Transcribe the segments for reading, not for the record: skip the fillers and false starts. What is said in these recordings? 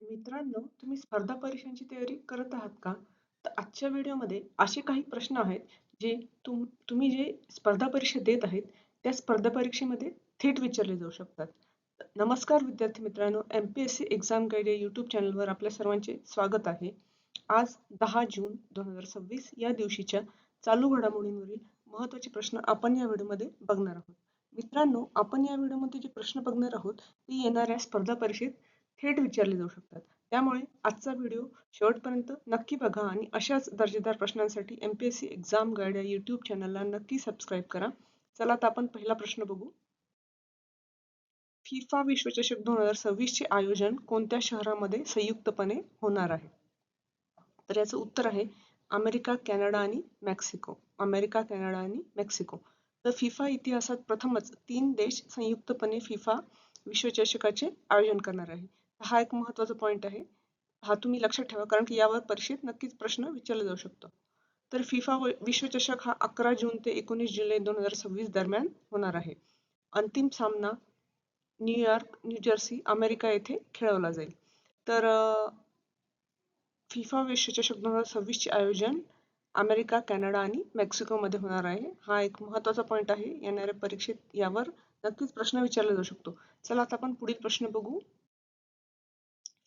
मित्रांनो, तुम्ही स्पर्धा परीक्षांची तयारी करत आहात का? तर आजच्या व्हिडिओमध्ये असे काही प्रश्न आहेत जे तुम्ही जे स्पर्धा परीक्षा देत आहेत, त्या स्पर्धा परीक्षेमध्ये थेट विचारले जाऊ शकतात. नमस्कार विद्यार्थी मित्रांनो, एम-पी-एस-सी एक्झाम गाईड या यूट्यूब चॅनलवर आपल्या सर्वांचे स्वागत आहे. आज 10 जून 2026 या दिवशीच्या चालू घडामोडींवरील महत्त्वाचे प्रश्न आपण या व्हिडिओमध्ये बघणार आहोत. मित्रांनो, आपण या व्हिडिओमध्ये जे प्रश्न बघणार आहोत, ते येणाऱ्या स्पर्धा परीक्षेत थेट विचारले जाऊ शकतात. त्यामुळे आजचा व्हिडिओ शेवटपर्यंत नक्की बघा आणि अशाच दर्जेदार प्रश्नांसाठी एम-पी-एस-सी एक्झाम गाईड या यूट्यूब चॅनलला नक्की सबस्क्राईब करा. चला तर आपण पहिला प्रश्न बघू. फिफा विश्वचषक 2026 चे आयोजन कोणत्या शहरामध्ये संयुक्तपणे होणार आहे? तर याचं उत्तर आहे अमेरिका, कॅनडा आणि मेक्सिको. अमेरिका, कॅनडा आणि मेक्सिको. तर फिफा इतिहासात प्रथमच 3 देश संयुक्तपणे फिफा विश्वचषकाचे आयोजन करणार आहे. हा एक महत्त्वाचा पॉईंट आहे. हा तुम्ही लक्षात ठेवा कारण की यावर परीक्षेत नक्कीच प्रश्न विचारला जाऊ शकतो. तर फिफा विश्वचषक हा 11 जून ते 19 जुलै 2026 दरम्यान होणार आहे. अंतिम सामना न्यूयॉर्क, न्यूजर्सी, अमेरिका येथे खेळवला जाईल. तर फिफा विश्वचषक 2026 चे आयोजन अमेरिका, कॅनडा आणि मेक्सिकोमध्ये होणार आहे. हा एक महत्त्वाचा पॉईंट आहे. येणाऱ्या परीक्षेत यावर नक्कीच प्रश्न विचारला जाऊ शकतो. चला आता आपण पुढील प्रश्न बघू.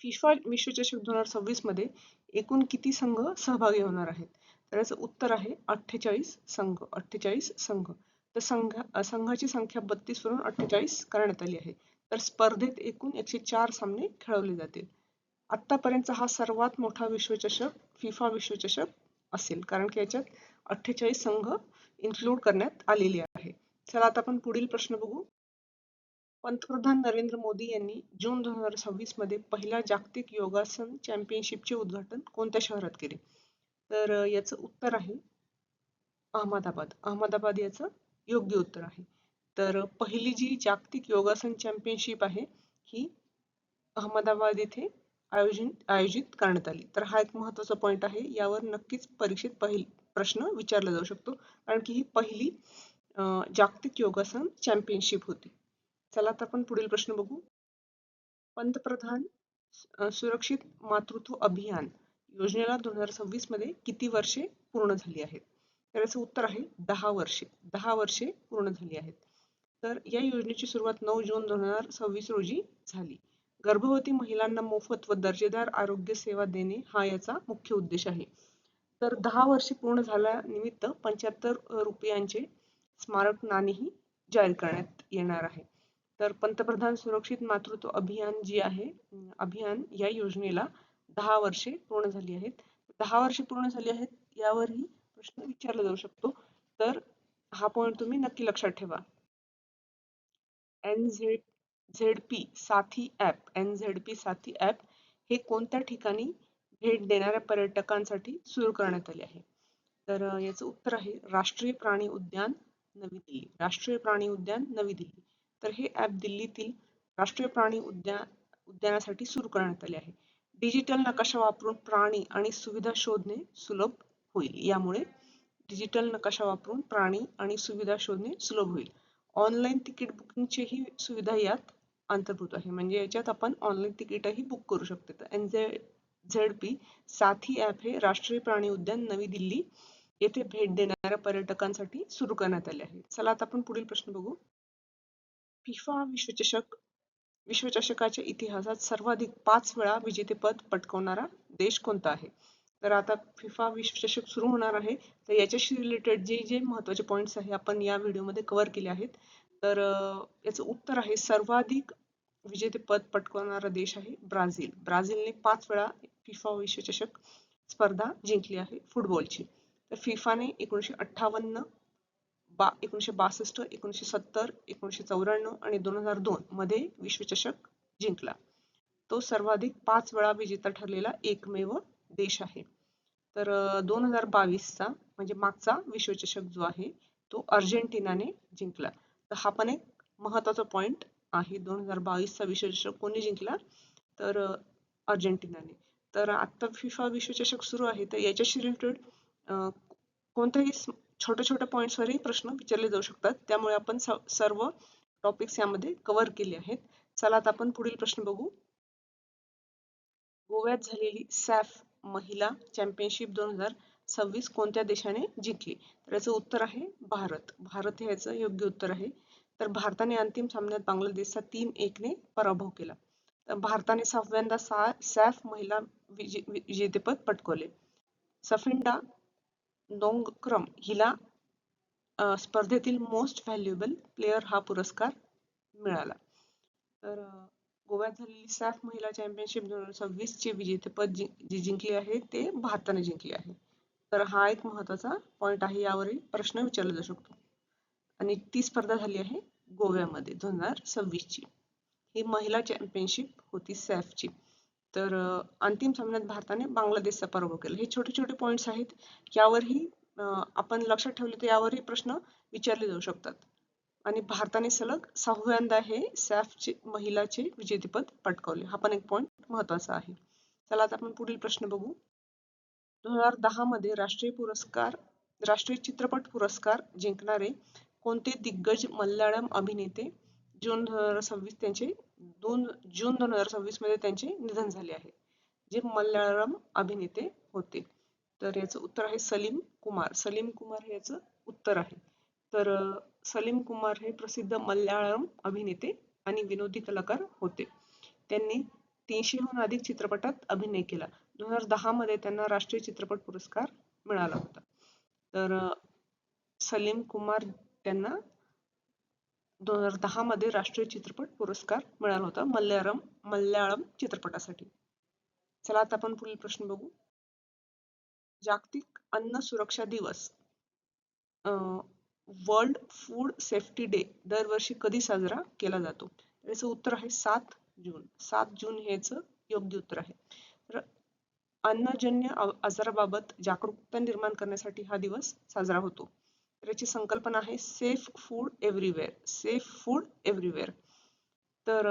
फिफा विश्वचषक 2026 मध्ये एकूण किती संघ सहभागी होणार आहेत? तर याचं उत्तर आहे 48 संघ. 48 संघ. तर संघाची संख्या 32 वरून 48 करण्यात आली आहे. तर स्पर्धेत एकूण 104 सामने खेळवले जातील. आतापर्यंतचा हा सर्वात मोठा विश्वचषक फिफा विश्वचषक असेल कारण की याच्यात 48 संघ इन्क्लूड करण्यात आलेले आहे. चला आता आपण पुढील प्रश्न बघू. पंतप्रधान नरेंद्र मोदी यांनी जून 2026 मध्ये पहिल्या जागतिक योगासन चॅम्पियनशिपचे उद्घाटन कोणत्या शहरात केले? तर याचं उत्तर आहे अहमदाबाद. अहमदाबाद याचं योग्य उत्तर आहे. तर पहिली जी जागतिक योगासन चॅम्पियनशिप आहे ही अहमदाबाद येथे आयोजित करण्यात आली. तर हा एक महत्त्वाचा पॉईंट आहे. यावर नक्कीच परीक्षेत प्रश्न विचारला जाऊ शकतो कारण की ही पहिली जागतिक योगासन चॅम्पियनशिप होती. चला तर आपण पुढील प्रश्न बघू. पंतप्रधान सुरक्षित मातृत्व अभियान योजनेला 2026 मध्ये किती वर्षे पूर्ण झाली आहेत? तर याचं उत्तर आहे 10 वर्षे. 10 वर्षे पूर्ण झाली आहेत. तर या योजनेची सुरुवात 9 जून 2026 रोजी झाली. गर्भवती महिलांना मोफत व दर्जेदार आरोग्य सेवा देणे हा याचा मुख्य उद्देश आहे. तर 10 वर्षे पूर्ण झाल्यानिमित्त 75 रुपयांचे स्मारक नाणेही जाहीर करण्यात येणार आहे. तर पंतप्रधान सुरक्षित मातृत्व अभियान जी आहे अभियान या योजनेला 10 वर्षे पूर्ण झाली आहेत. 10 वर्षे पूर्ण झाली आहेत यावरही प्रश्न विचारला जाऊ शकतो. तर हा पॉईंट तुम्ही नक्की लक्षात ठेवा. NZP साथी ॲप NZP साथी ॲप हे कोणत्या ठिकाणी भेट देणाऱ्या पर्यटकांसाठी सुरू करण्यात आले आहे? तर याचं उत्तर आहे राष्ट्रीय प्राणी उद्यान नवी दिल्ली. राष्ट्रीय प्राणी उद्यान नवी दिल्ली. तर हे ॲप दिल्लीतील राष्ट्रीय प्राणी उद्यानासाठी सुरू करण्यात आले आहे. डिजिटल नकाशा वापरून प्राणी आणि सुविधा शोधणे सुलभ होईल. यामुळे डिजिटल नकाशा वापरून प्राणी आणि सुविधा शोधणे सुलभ होईल. ऑनलाईन तिकीट बुकिंगची ही सुविधा यात अंतर्भूत आहे. म्हणजे याच्यात आपण ऑनलाईन तिकीटही बुक करू शकतो. तर NZP साथी ॲप हे राष्ट्रीय प्राणी उद्यान नवी दिल्ली येथे भेट देणाऱ्या पर्यटकांसाठी सुरू करण्यात आले आहे. चला आता आपण पुढील प्रश्न बघू. फिफा विश्वचषकाच्या इतिहासात सर्वाधिक 5 वेळा विजेतेपद पटकावणारा देश कोणता आहे? तर आता फिफा विश्वचषक सुरू होणार आहे. तर याच्याशी रिलेटेड जे जे महत्त्वाचे पॉईंट्स आहे आपण या व्हिडिओमध्ये कव्हर केले आहेत. तर याचं उत्तर आहे सर्वाधिक विजेतेपद पटकावणारा देश आहे ब्राझील. ब्राझीलने 5 वेळा फिफा विश्वचषक स्पर्धा जिंकली आहे फुटबॉलची. तर फिफाने 1958, 1962, 1970, 1994 आणि 2002 मध्ये विश्वचषक जिंकला. तो सर्वाधिक 5 वेळा विजेता ठरलेला एकमेव देश आहे. तर 2022चा म्हणजे मागचा विश्वचषक जो आहे तो अर्जेंटिनाने जिंकला. तर हा पण एक महत्त्वाचा पॉईंट आहे. 2022चा विश्वचषक कोणी जिंकला? तर अर्जेंटिनाने. तर आता फिफा विश्वचषक सुरू आहे तर याच्याशी रिलेटेड कोणत्याही छोट्या छोट्या पॉईंट्सवरही प्रश्न विचारले जाऊ शकतात. त्यामुळे आपण सर्व टॉपिक्स यामध्ये कव्हर केले आहेत. चला आता आपण पुढील प्रश्न बघू. गोव्यात झालेली सॅफ महिला चॅम्पियनशिप 2026 कोणत्या देशाने जिंकली? तर याचं उत्तर आहे भारत. भारत हे याचं योग्य उत्तर आहे. तर भारताने अंतिम सामन्यात बांगलादेशचा 3-1 ने पराभव केला. तर भारताने 6व्यांदा सॅफ महिला विजेतेपद पटकावले. सफिंडा नोंगक्रम हिला स्पर्धेतील मोस्ट व्हॅल्युएबल प्लेयर हा पुरस्कार मिळाला. तर गोव्यात झालेली सॅफ महिला चॅम्पियनशिप 2026 चे विजेतेपद जी जिंकली आहे ते भारताने जिंकले आहे. तर हा एक महत्वाचा पॉइंट आहे. यावरही प्रश्न विचारला जाऊ शकतो. आणि ती स्पर्धा झाली आहे गोव्यामध्ये 2026 ची. ही महिला चॅम्पियनशिप होती सॅफची. तर अंतिम सामन्यात भारताने बांगलादेशचा पराभव केला. हे छोटे छोटे पॉइंट्स आहेत. यावरही आपण लक्षात ठेवले तर यावरही प्रश्न विचारले जाऊ शकतात. आणि भारताने सलग 6व्यांदा हे सॅफचे महिलाचे विजेतेपद पटकावले. हा पण एक पॉइंट महत्वाचा आहे. चला आता आपण पुढील प्रश्न बघू. 2010 मध्ये राष्ट्रीय चित्रपट पुरस्कार जिंकणारे कोणते दिग्गज मल्याळम अभिनेते जून 2026 मध्ये त्यांचे निधन झाले आहे? जे मल्याळम अभिनेते होते. तर याचं उत्तर आहे सलीम कुमार. सलीम कुमार हे याचं उत्तर आहे. तर सलीम कुमार हे प्रसिद्ध मल्याळम अभिनेते आणि विनोदी कलाकार होते. त्यांनी 300हून अधिक चित्रपटात अभिनय केला. 2010 मध्ये त्यांना राष्ट्रीय चित्रपट पुरस्कार मिळाला होता. तर सलीम कुमार त्यांना 2010 मध्ये राष्ट्रीय चित्रपट पुरस्कार मिळाला होता मल्याळम चित्रपटासाठी. चला आता आपण पुढील प्रश्न बघू. जागतिक अन्न सुरक्षा दिवस वर्ल्ड फूड सेफ्टी डे दरवर्षी कधी साजरा केला जातो? याचं उत्तर आहे 7 जून. 7 जून हे याचं योग्य उत्तर आहे. तर अन्नजन्य आजाराबाबत जागरूकता निर्माण करण्यासाठी हा दिवस साजरा होतो. तर याची संकल्पना आहे safe food everywhere. Safe food everywhere. तर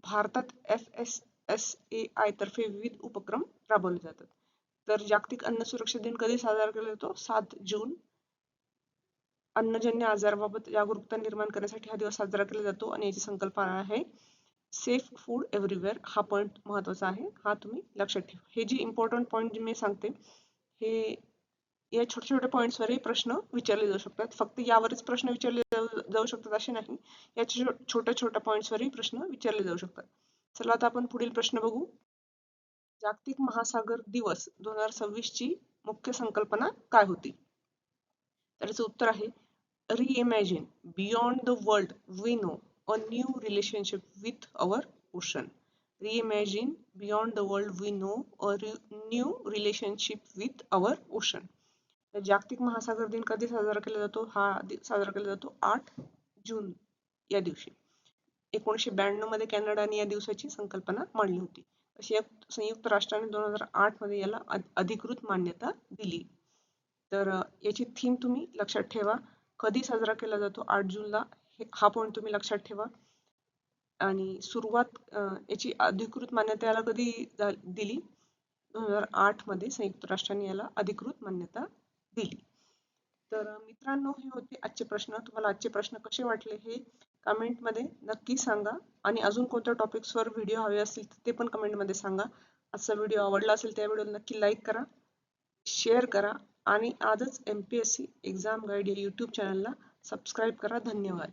भारतात FSSAI तर्फे विविध उपक्रम राबवले जातात. तर जागतिक अन्न सुरक्षा दिन कधी साजरा केला जातो? 7 जून. अन्नजन्य आजाराबाबत जागरूकता निर्माण करण्यासाठी हा दिवस साजरा केला जातो आणि याची संकल्पना आहे सेफ फूड एव्हरीवेअर. हा पॉइंट महत्वाचा आहे. हा तुम्ही लक्षात ठेवा. हे जे इम्पॉर्टंट पॉइंट मी सांगते हे या छोट्या छोट्या पॉइंट्सवरही प्रश्न विचारले जाऊ शकतात. फक्त यावरच प्रश्न विचारले जाऊ शकतात असे नाही. या छोट्या छोट्या पॉइंट्सवरही प्रश्न विचारले जाऊ शकतात. चला आता आपण पुढील प्रश्न बघू. जागतिक महासागर दिवस 2026 ची मुख्य संकल्पना काय होती? तर याचं उत्तर आहे reimagine beyond the world we know a new relationship with our ocean. Reimagine beyond the world we know a new relationship with our ocean. जागतिक महासागर दिन कधी साजरा केला जातो? हा साजरा केला जातो 8 जून या दिवशी. 1992 मध्ये कॅनडाने या दिवसाची संकल्पना मांडली होती. संयुक्त राष्ट्राने 2008 मध्ये याला अधिकृत मान्यता दिली. तर याची थीम तुम्ही लक्षात ठेवा. कधी साजरा केला जातो? 8 जूनला. हा पॉइंट तुम्ही लक्षात ठेवा. आणि सुरुवात याची अधिकृत मान्यता याला कधी दिली? 2008 मध्ये संयुक्त राष्ट्राने याला अधिकृत मान्यता दिली. तर मित्रांनो, हे होते आजचे प्रश्न. तुम्हाला आजचे प्रश्न कसे वाटले हे कमेंट मध्ये नक्की सांगा. आणि अजून कोणत्या टॉपिक्सवर व्हिडिओ हवे असतील ते पण कमेंट मध्ये सांगा. आजचा व्हिडिओ आवडला असेल त्या व्हिडिओला नक्की लाईक करा, शेअर करा आणि आजच MPSC एक्झाम गाईड या YouTube चॅनलला सबस्क्राईब करा. धन्यवाद.